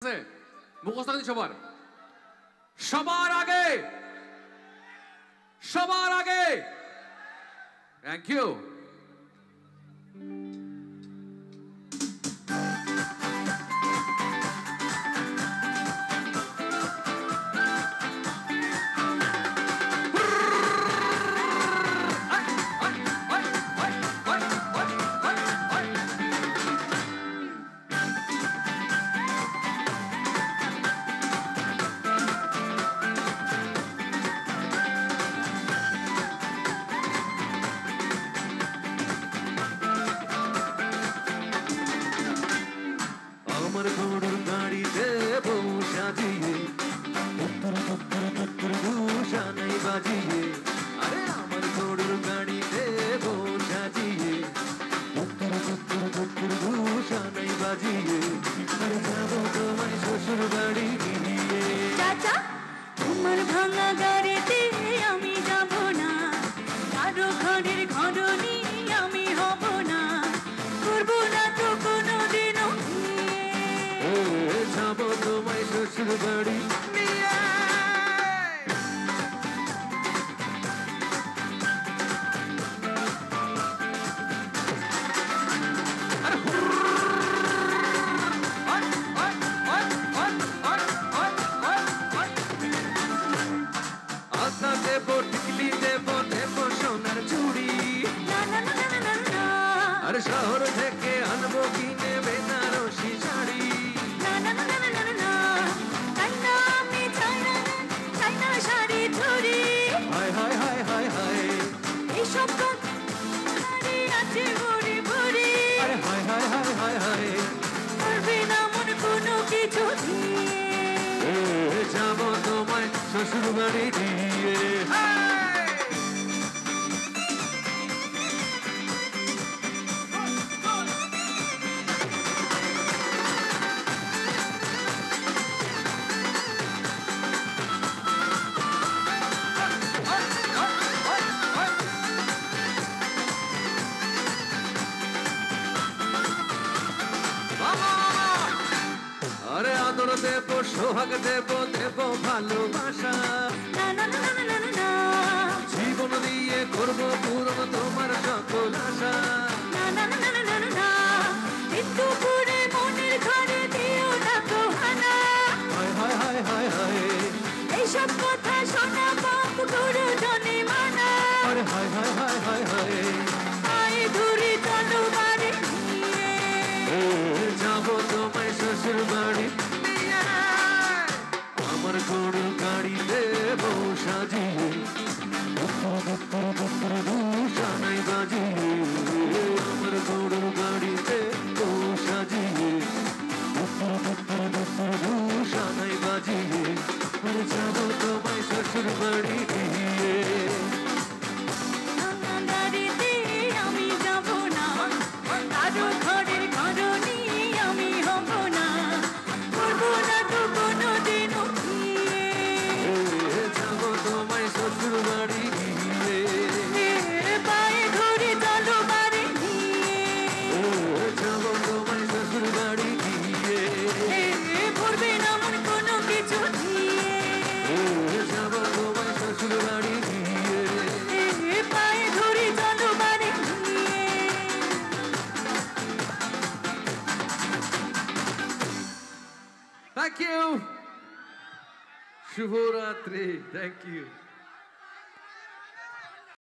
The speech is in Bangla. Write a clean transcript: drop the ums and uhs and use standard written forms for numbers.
আছে মুখস্থ আছে সবার সবার আগে থ্যাংক ইউ আমার গরুর গাড়িতে বউ সাজিয়ে ঘুষা নাই বাজিয়ে আরে আমার গরুর গাড়িতে বউ সাজিয়ে ঘুষা নাই বাজিয়ে আর যাবো তোমার শ্বশুর বাড়ি গিয়ে চাচা তোমার ভাঙা গাড়িতে আমি যাব না কারো ঘরের ঘরনি আমি হব না করবো না তো কোনোদিনও যাবো তোমার শ্বশুর বাড়ি আশা দেবো টিকলি দেবো দেবো সোনার চুড়ি আর শহর থেকে আনবো কিনে বেনারসি শাড়ি হায় হায় হায় হায় হায় এইসব আছে ভরে ভরে আরে হায় হায় হায় হায় হায় পারবে না মন কোনো কিছু যাবো তোমায় শ্বশুর বাড়ি দিয়ে আরে আদর দেবো সোহাগ দেবো দেবো ভালোবাসা জীবন দিয়ে করবো পূরণ তোমার সকল আশা হায় হায় হায় হায় হায় এইসব কথা শোনা বাপ গুরু জনে মানা আরে হায় হায় হায় হায় হায় আয় ধরে চলো বাড়ি যাবো তোমায় শ্বশুর বাড়ি আমার গরু গাড়িতে বউ সাজিয়ে সানাই বাজিয়ে আমার গরু গাড়িতে বউ সাজিয়ে সানাই বাজিয়ে আর যাবো তোমায় শ্বশুর বাড়ি গিয়ে গাড়িতে আমি যাব না কারো ঘরের ঘরনি আমি হব না করবো না তো কোনোদিনও যাবো তোমায় শ্বশুর বাড়ি গিয়ে পায়ে ধরে চলো বাড়ি যাবো তোমায় শ্বশুর বাড়ি গিয়ে পড়বে না মন কোনো কিছু যাবো তোমায় শ্বশুর বাড়ি গিয়ে পায়ে ধরে চলো বাড়ি থ্যাংক ইউ শুভরাত্রি থ্যাংক ইউ